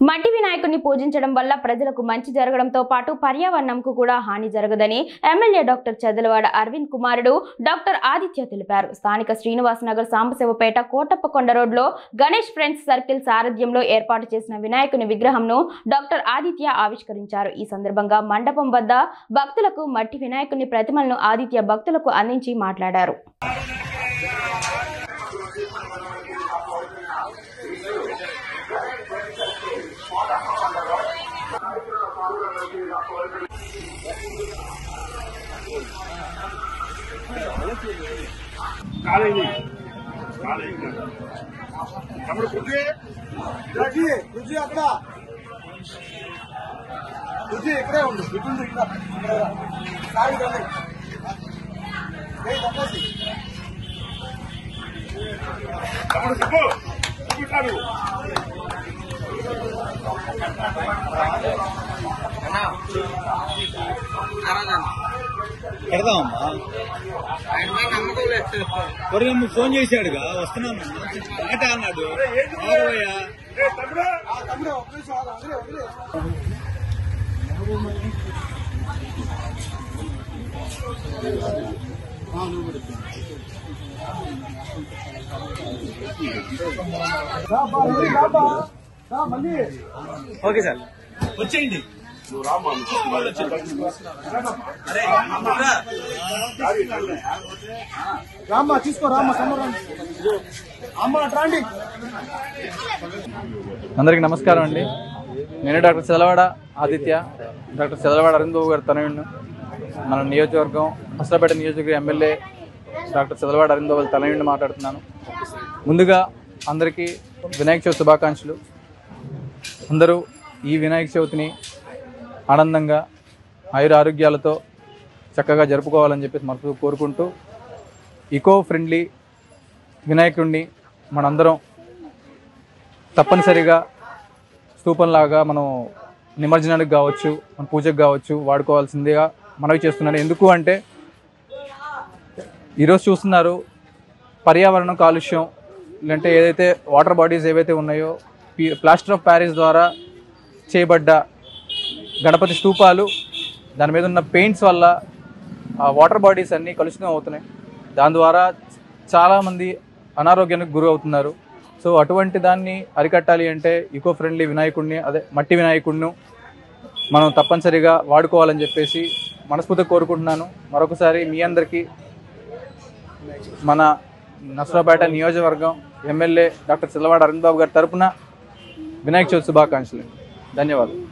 మట్టి వినాయకుడిని పూజించడం వల్ల ప్రజలకు మంచి జరగడంతో పాటు పర్యావరణంకు కూడా హాని జరగదని ఎమ్మెల్యే డాక్టర్ చదలవాడ అరవింద్ కుమారుడు డాక్టర్ ఆదిత్య తెలిపారు. స్థానిక శ్రీనివాస్ నగర్ సాంబశివపేట కోటప్పకొండ రోడ్లో గణేష్ ఫ్రెండ్స్ సర్కిల్ సారథ్యంలో ఏర్పాటు చేసిన వినాయకుని విగ్రహంను డాక్టర్ ఆదిత్య ఆవిష్కరించారు. ఈ సందర్భంగా మండపం వద్ద భక్తులకు మట్టి వినాయకుని ప్రతిమలను ఆదిత్య భక్తులకు అందించి మాట్లాడారు. ఇక్కడే ఉంది పెడదామమ్మా. కొరగమ్మ ఫోన్ చేశాడుగా, వస్తున్నాము మాట అన్నాడు. ఓకే సార్, వచ్చేయండి. రామ్మా, తీసుకో రామ్మా. అందరికీ నమస్కారం అండి. నేను డాక్టర్ చదలవాడ ఆదిత్య, డాక్టర్ చదలవాడ అరవింద్ బాబు గారు తనయుడు. మన నియోజకవర్గం నర్సరావుపేట నియోజకవర్గ ఎమ్మెల్యే డాక్టర్ చదలవాడ అరవింద్ బాబు తనయుడిని మాట్లాడుతున్నాను. ముందుగా అందరికీ వినాయక చవితి శుభాకాంక్షలు. అందరూ ఈ వినాయక చవితిని ఆనందంగా ఆయుర ఆరోగ్యాలతో చక్కగా జరుపుకోవాలని చెప్పేసి మనసు కోరుకుంటూ, ఈకో ఫ్రెండ్లీ వినాయకుడిని మనందరం తప్పనిసరిగా స్తూపంలాగా మనం నిమజ్జనానికి కావచ్చు, మన పూజకు కావచ్చు వాడుకోవాల్సిందిగా మనవి చేస్తున్నాను. ఎందుకు అంటే ఈరోజు చూస్తున్నారు పర్యావరణం కాలుష్యం, లేదంటే ఏదైతే వాటర్ బాడీస్ ఏవైతే ఉన్నాయో ప్లాస్టర్ ఆఫ్ ప్యారిస్ ద్వారా చేయబడ్డ గణపతి స్తూపాలు, దాని మీద ఉన్న పెయింట్స్ వల్ల ఆ వాటర్ బాడీస్ అన్నీ కలుషితం అవుతున్నాయి. దాని ద్వారా చాలామంది అనారోగ్యానికి గురి అవుతున్నారు. సో అటువంటి దాన్ని అరికట్టాలి అంటే ఈకో ఫ్రెండ్లీ వినాయకుడిని, అదే మట్టి వినాయకుడిని మనం తప్పనిసరిగా వాడుకోవాలని చెప్పేసి మనస్ఫూర్తిగా కోరుకుంటున్నాను. మరొకసారి మీ అందరికీ మన నర్సరావుపేట నియోజకవర్గం ఎమ్మెల్యే డాక్టర్ చదలవాడ అరవింద్ బాబు గారి తరపున వినాయక చవితి శుభాకాంక్షలు. ధన్యవాదాలు.